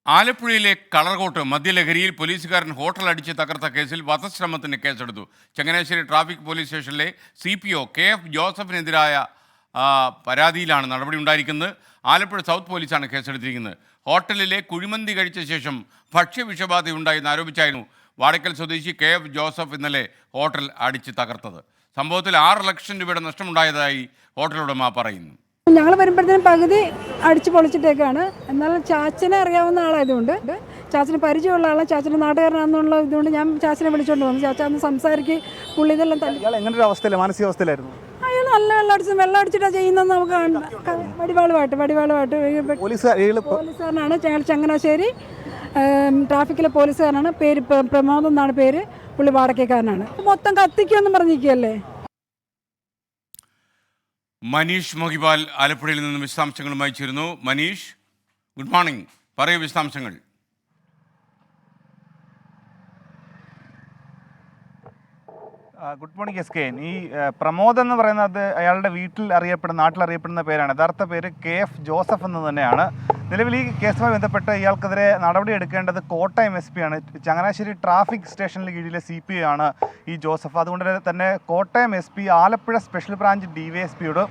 ആലപ്പുഴയിലെ കളർകോട്ട് മദ്യലഹരിയിൽ പോലീസുകാരൻ ഹോട്ടൽ അടിച്ച് തകർത്ത കേസിൽ വധശ്രമത്തിന് കേസെടുത്തു. ചങ്ങനാശ്ശേരി ട്രാഫിക് പോലീസ് സ്റ്റേഷനിലെ CPO KF ജോസഫിനെതിരായ പരാതിയിലാണ് നടപടി ഉണ്ടായിരിക്കുന്നത്. ആലപ്പുഴ സൗത്ത് പോലീസാണ് കേസെടുത്തിരിക്കുന്നത്. ഹോട്ടലിലെ കുഴിമന്തി കഴിച്ച ശേഷം ഭക്ഷ്യവിഷബാധയുണ്ടായെന്ന് ആരോപിച്ചായിരുന്നു വാടക്കൽ സ്വദേശി KF ജോസഫ് ഇന്നലെ ഹോട്ടൽ അടിച്ച് തകർത്തത്. സംഭവത്തിൽ 6 ലക്ഷം രൂപയുടെ നഷ്ടമുണ്ടായതായി ഹോട്ടൽ ഉടമ പറയുന്നു. ഞങ്ങൾ വരുമ്പോഴത്തേനും പകുതി അടിച്ച് പൊളിച്ചിട്ടേക്കാണ്. എന്നാൽ ചാച്ചനെ അറിയാവുന്ന ആളായതുകൊണ്ട്, ചാച്ചന് പരിചയമുള്ള ആളാണ്, ചാച്ചൻ്റെ നാട്ടുകാരനാണെന്നുള്ള ഇതുകൊണ്ട് ഞാൻ ചാച്ചനെ വിളിച്ചുകൊണ്ട് വന്നു. ചാച്ച ഒന്ന് സംസാരിക്ക്, പുള്ളി ഇതെല്ലാം തല്ലി. എങ്ങനൊരു അവസ്ഥയില്ല, മാനസികാവസ്ഥയിലായിരുന്നു അയാൾ നല്ല വെള്ളം അടിച്ചിട്ടാണ് ചെയ്യുന്നതെന്ന് നമുക്ക് വടിവാളുമായിട്ട് പോലീസുകാരനാണ്. ചങ്ങനാശ്ശേരി ട്രാഫിക്കിലെ പോലീസുകാരനാണ്. പേര് പ്രമോദ് എന്നാണ് പേര്. പുള്ളി വാടകക്കാരനാണ്. മൊത്തം കത്തിക്കുമെന്ന് പറഞ്ഞിരിക്കുകയല്ലേ. മനീഷ് മൊഹിബാൽ ആലപ്പുഴയിൽ നിന്ന് വിശദാംശങ്ങളുമായി ചേരുന്നു. Manish, good morning. പറയൂ വിശദാംശങ്ങൾ. Good morning SK. ഈ പ്രമോദ് എന്ന് പറയുന്നത് അയാളുടെ നാട്ടിൽ അറിയപ്പെടുന്ന പേരാണ്. യഥാർത്ഥ പേര് KF ജോസഫ് എന്ന് തന്നെയാണ്. നിലവിൽ ഈ കേസുമായി ബന്ധപ്പെട്ട് ഇയാൾക്കെതിരെ നടപടി എടുക്കേണ്ടത് കോട്ടയം SP ആണ്. ചങ്ങനാശ്ശേരി ട്രാഫിക് സ്റ്റേഷനിൽ കീഴിലെ CPO ആണ് ഈ ജോസഫ്. അതുകൊണ്ട് തന്നെ Kottayam SP Alappuzha special branch DYSPയോട്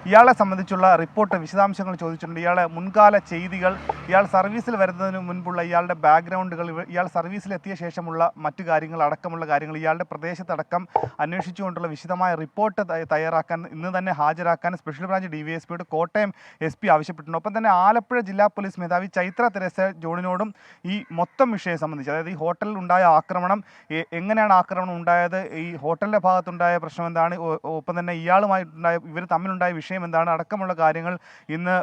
ഇയാളെ സംബന്ധിച്ചുള്ള റിപ്പോർട്ട്, വിശദാംശങ്ങൾ ചോദിച്ചിട്ടുണ്ട്. ഇയാളുടെ മുൻകാല ചെയ്തികൾ, ഇയാൾ സർവീസിൽ വരുന്നതിന് മുൻപുള്ള ഇയാളുടെ ബാക്ക്ഗ്രൗണ്ടുകൾ, ഇയാൾ സർവീസിലെത്തിയ ശേഷമുള്ള മറ്റു കാര്യങ്ങൾ അടക്കമുള്ള കാര്യങ്ങൾ, ഇയാളുടെ പ്രദേശത്തടക്കം അന്വേഷിച്ചുകൊണ്ടുള്ള വിശദമായ റിപ്പോർട്ട് തയ്യാറാക്കാൻ, ഇന്ന് തന്നെ ഹാജരാക്കാൻ സ്പെഷ്യൽ ബ്രാഞ്ച് DYSPയോട് കോട്ടയം SP ആവശ്യപ്പെട്ടിട്ടുണ്ട്. ഒപ്പം തന്നെ ആലപ്പുഴ ജില്ലാ പോലീസ് മേധാവി ചൈത്ര തെരേസ ജോണിനോടും ഈ മൊത്തം വിഷയം സംബന്ധിച്ച്, അതായത് ഈ ഹോട്ടലിൽ ഉണ്ടായ ആക്രമണം, എങ്ങനെയാണ് ആക്രമണം ഉണ്ടായത്, ഈ ഹോട്ടലിൻ്റെ ഭാഗത്തുണ്ടായ പ്രശ്നം എന്താണ്, ഒപ്പം തന്നെ ഇവർ തമ്മിലുണ്ടായ വിഷയം എന്താണ് അടക്കമുള്ള കാര്യങ്ങൾ ഇന്ന്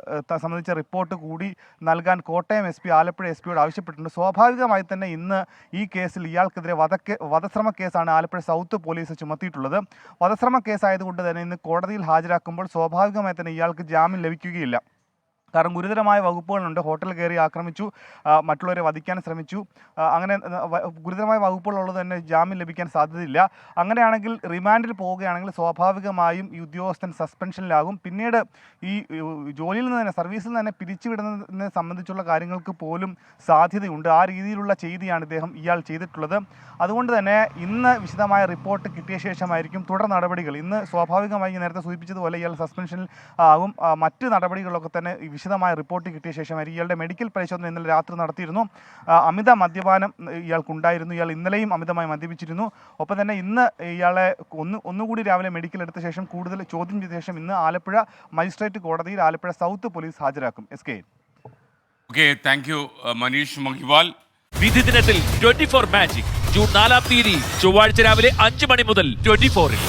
സംബന്ധിച്ച റിപ്പോർട്ട് കൂടി നൽകാൻ കോട്ടയം SP ആലപ്പുഴ SPയോട് ആവശ്യപ്പെട്ടിട്ടുണ്ട്. സ്വാഭാവികമായി തന്നെ ഇന്ന് ഈ കേസിൽ ഇയാൾക്കെതിരെ വധശ്രമ കേസാണ് ആലപ്പുഴ സൗത്ത് പോലീസ് ചുമത്തിയിട്ടുള്ളത്. വധശ്രമ കേസായതുകൊണ്ട് തന്നെ ഇന്ന് കോടതിയിൽ ഹാജരാക്കുമ്പോൾ സ്വാഭാവികമായി തന്നെ ഇയാൾക്ക് ജാമ്യം ലഭിക്കുകയില്ല. കാരണം ഗുരുതരമായ വകുപ്പുകളുണ്ട്. ഹോട്ടൽ കയറി ആക്രമിച്ചു, മറ്റുള്ളവരെ വധിക്കാൻ ശ്രമിച്ചു, അങ്ങനെ ഗുരുതരമായ വകുപ്പുകളുള്ളത് തന്നെ ജാമ്യം ലഭിക്കാൻ സാധ്യതയില്ല. അങ്ങനെയാണെങ്കിൽ റിമാൻഡിൽ പോവുകയാണെങ്കിൽ സ്വാഭാവികമായും ഈ ഉദ്യോഗസ്ഥൻ സസ്പെൻഷനിലാകും. പിന്നീട് ഈ ജോലിയിൽ നിന്ന് തന്നെ, സർവീസിൽ നിന്ന് തന്നെ പിരിച്ചുവിടുന്നതിനെ സംബന്ധിച്ചുള്ള കാര്യങ്ങൾക്ക് പോലും സാധ്യതയുണ്ട്. ആ രീതിയിലുള്ള ചെയ്തിയാണ് ഇയാൾ ചെയ്തിട്ടുള്ളത്. അതുകൊണ്ട് തന്നെ ഇന്ന് വിശദമായ റിപ്പോർട്ട് കിട്ടിയ ശേഷമായിരിക്കും തുടർ നടപടികൾ. ഇന്ന് സ്വാഭാവികമായി നേരത്തെ സൂചിപ്പിച്ചതുപോലെ ഇയാൾ സസ്പെൻഷനിൽ ആകും. മറ്റ് നടപടികളൊക്കെ തന്നെ വിശദമായ റിപ്പോർട്ട് കിട്ടിയ ശേഷമായിരിക്കും. ഇയാളുടെ മെഡിക്കൽ പരിശോധന ഇന്നലെ രാത്രി നടത്തിയിരുന്നു. അമിത മദ്യപാനം ഇയാൾക്കുണ്ടായിരുന്നു. ഇയാൾ ഇന്നലെയും അമിതമായി മദ്യപിച്ചിരുന്നു. ഒപ്പം തന്നെ ഇന്ന് ഇയാളെ ഒന്നുകൂടി രാവിലെ മെഡിക്കൽ എടുത്ത ശേഷം കൂടുതൽ ചോദ്യം ചെയ്ത ശേഷം ഇന്ന് ആലപ്പുഴ മജിസ്ട്രേറ്റ് കോടതിയിൽ ആലപ്പുഴ സൗത്ത് പോലീസ് ഹാജരാക്കും. SK. Okay, thank you Manish Mohibal. വിധി ദിനത്തിൽ 24 മാജിക് ജൂൺ 4 ചൊവ്വാഴ്ച രാവിലെ 5 മണി മുതൽ 24-ൽ.